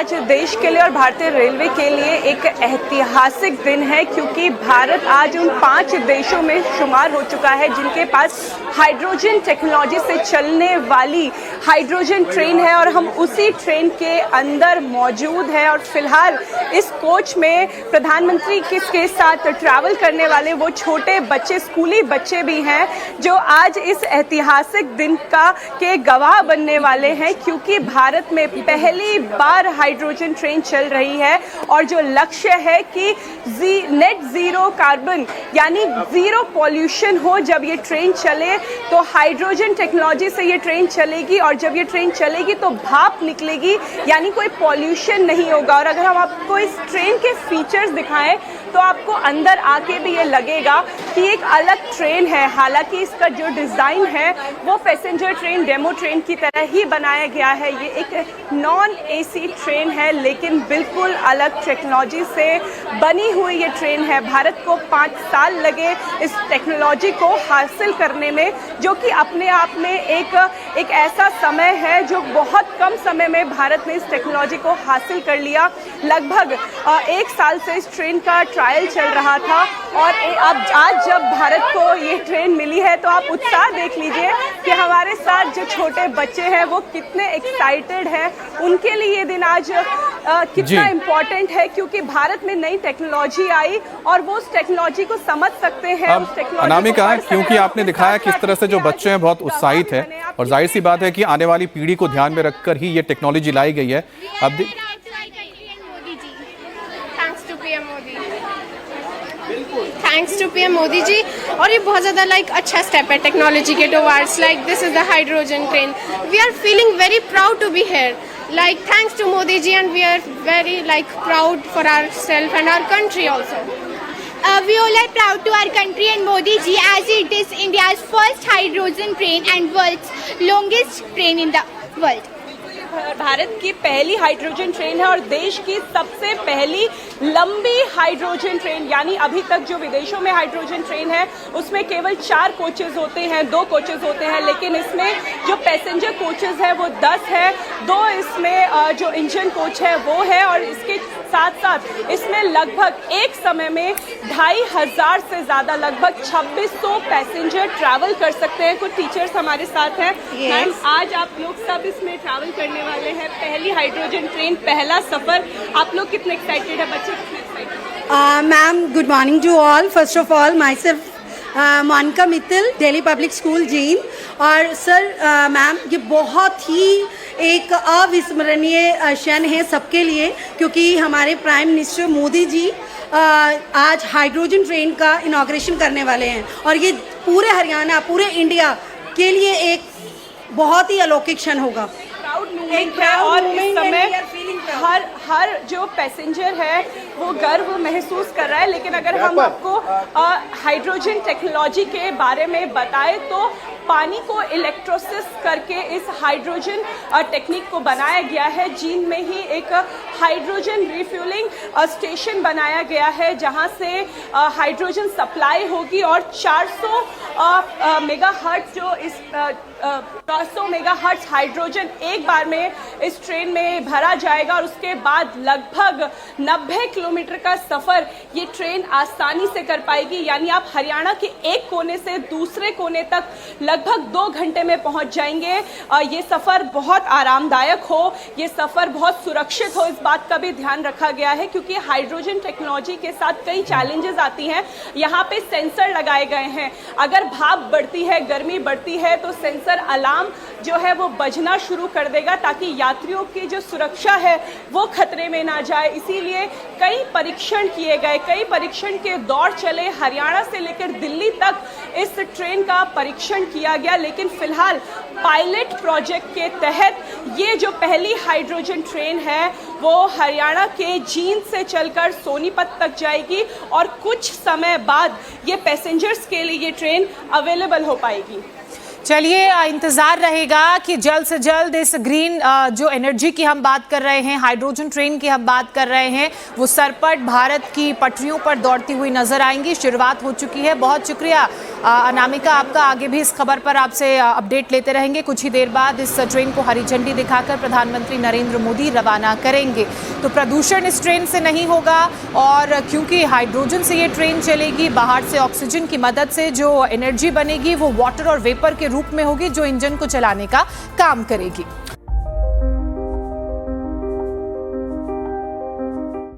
आज देश के लिए और भारतीय रेलवे के लिए एक ऐतिहासिक दिन है, क्योंकि भारत आज उन 5 देशों में शुमार हो चुका है जिनके पास हाइड्रोजन टेक्नोलॉजी से चलने वाली हाइड्रोजन ट्रेन है, और हम उसी ट्रेन के अंदर मौजूद हैं। और फिलहाल इस कोच में प्रधानमंत्री के साथ ट्रैवल करने वाले वो छोटे बच्चे, स्कूली बच्चे भी हैं, जो आज इस ऐतिहासिक दिन के गवाह बनने वाले हैं, क्योंकि भारत में पहली बार हाइड्रोजन ट्रेन चल रही है। और जो लक्ष्य है कि नेट जीरो कार्बन यानी जीरो पॉल्यूशन हो जब ये ट्रेन चले, तो हाइड्रोजन टेक्नोलॉजी से ये ट्रेन चलेगी, और जब ये ट्रेन चलेगी तो भाप निकलेगी, यानी कोई पॉल्यूशन नहीं होगा। और अगर हम आपको इस ट्रेन के फीचर्स दिखाएं तो आपको अंदर आके भी ये लगेगा कि एक अलग ट्रेन है। हालांकि इसका जो डिज़ाइन है वो पैसेंजर ट्रेन, डेमो ट्रेन की तरह ही बनाया गया है। ये एक नॉन एसी ट्रेन है, लेकिन बिल्कुल अलग टेक्नोलॉजी से बनी हुई ये ट्रेन है। भारत को 5 साल लगे इस टेक्नोलॉजी को हासिल करने में, जो कि अपने आप में एक ऐसा समय है जो बहुत कम समय में भारत ने इस टेक्नोलॉजी को हासिल कर लिया। लगभग 1 साल से इस ट्रेन का ट्रायल चल रहा था, और अब आज जब भारत को ये ट्रेन मिली है तो आप उत्साह देख लीजिए कि हमारे साथ जो छोटे बच्चे हैं वो कितने एक्साइटेड हैं। उनके लिए ये दिन आज कितना इम्पोर्टेंट है, क्योंकि भारत में नई टेक्नोलॉजी आई और वो उस टेक्नोलॉजी को समझ सकते हैं। अनामिका, क्योंकि आपने दिखाया किस तरह से जो बच्चे हैं बहुत उत्साहित हैं, और जाहिर सी बात है कि आने वाली पीढ़ी को ध्यान में रखकर ही ये टेक्नोलॉजी लाई गई है। अब thanks to PM Modi ji, और ये बहुत ज़्यादा अच्छा स्टेप है टेक्नोलॉजी के towards this is the hydrogen train. We are feeling very proud to be here, thanks to Modi ji, and we are very proud for our self and our country also. We all are proud to our country and Modi ji, as it is India's first hydrogen train and world's longest train in the world. Bharat की पहली hydrogen train है और देश की सबसे पहली लंबी hydrogen train, यानी अभी तक जो विदेशों में हाइड्रोजन ट्रेन है उसमें केवल 4 कोचेज होते हैं, 2 कोचेज होते हैं, लेकिन इसमें जो पैसेंजर कोचेज है वो 10 है। 2 इसमें जो इंजन कोच है वो है, और इसके साथ साथ इसमें लगभग एक समय में 2500 से ज़्यादा, लगभग 2600 पैसेंजर ट्रैवल कर सकते हैं। कुछ टीचर्स हमारे साथ हैं। मैम, आज आप लोग सब इसमें ट्रैवल करने वाले हैं, पहली हाइड्रोजन ट्रेन, पहला सफर, आप लोग कितने एक्साइटेड है? बच्चे कितने excited? Ma'am, good morning to all. First of all my self Monika Mittal, Delhi public school जीन। और सर मैम, ये बहुत ही एक अविस्मरणीय क्षण है सबके लिए, क्योंकि हमारे प्राइम मिनिस्टर मोदी जी आज हाइड्रोजन ट्रेन का इनॉग्रेशन करने वाले हैं, और ये पूरे हरियाणा, पूरे इंडिया के लिए एक बहुत ही अलौकिक क्षण होगा। प्राउड मूवमेंट है, और इस समय हर जो पैसेंजर है वो गर्व महसूस कर रहा है। लेकिन अगर हम आपको हाइड्रोजन टेक्नोलॉजी के बारे में बताएं तो पानी को इलेक्ट्रोसिस करके इस हाइड्रोजन टेक्निक को बनाया गया है। जींद में ही एक हाइड्रोजन रिफ्यूलिंग स्टेशन बनाया गया है, जहां से हाइड्रोजन सप्लाई होगी, और 400 मेगाहर्ट्ज जो इस 400 मेगाहर्ट्ज हाइड्रोजन एक बार में इस ट्रेन में भरा जाएगा, और उसके बाद लगभग 90 किलोमीटर का सफ़र ये ट्रेन आसानी से कर पाएगी। यानी आप हरियाणा के एक कोने से दूसरे कोने तक लगभग 2 घंटे में पहुंच जाएंगे। ये सफ़र बहुत आरामदायक हो, ये सफ़र बहुत सुरक्षित हो, इस बात का भी ध्यान रखा गया है, क्योंकि हाइड्रोजन टेक्नोलॉजी के साथ कई चैलेंजेस आती हैं। यहाँ पे सेंसर लगाए गए हैं, अगर भाप बढ़ती है, गर्मी बढ़ती है, तो सेंसर अलार्म जो है वो बजना शुरू कर देगा, ताकि यात्रियों की जो सुरक्षा है वो खतरे में ना जाए। इसीलिए कई परीक्षण किए गए, कई परीक्षण के दौर चले, हरियाणा से लेकर दिल्ली तक इस ट्रेन का परीक्षण किया गया। लेकिन फिलहाल पायलट प्रोजेक्ट के तहत ये जो पहली हाइड्रोजन ट्रेन है वो हरियाणा के जींद से चलकर सोनीपत तक जाएगी, और कुछ समय बाद ये पैसेंजर्स के लिए ये ट्रेन अवेलेबल हो पाएगी। चलिए, इंतज़ार रहेगा कि जल्द से जल्द इस ग्रीन जो एनर्जी की हम बात कर रहे हैं, हाइड्रोजन ट्रेन की हम बात कर रहे हैं, वो सरपट भारत की पटरियों पर दौड़ती हुई नजर आएंगी। शुरुआत हो चुकी है। बहुत शुक्रिया अनामिका, आपका आगे भी इस खबर पर आपसे अपडेट लेते रहेंगे। कुछ ही देर बाद इस ट्रेन को हरी झंडी दिखाकर प्रधानमंत्री नरेंद्र मोदी रवाना करेंगे। तो प्रदूषण इस ट्रेन से नहीं होगा, और क्योंकि हाइड्रोजन से ये ट्रेन चलेगी, बाहर से ऑक्सीजन की मदद से जो एनर्जी बनेगी वो वाटर और वेपर के रूप में होगी, जो इंजन को चलाने का काम करेगी।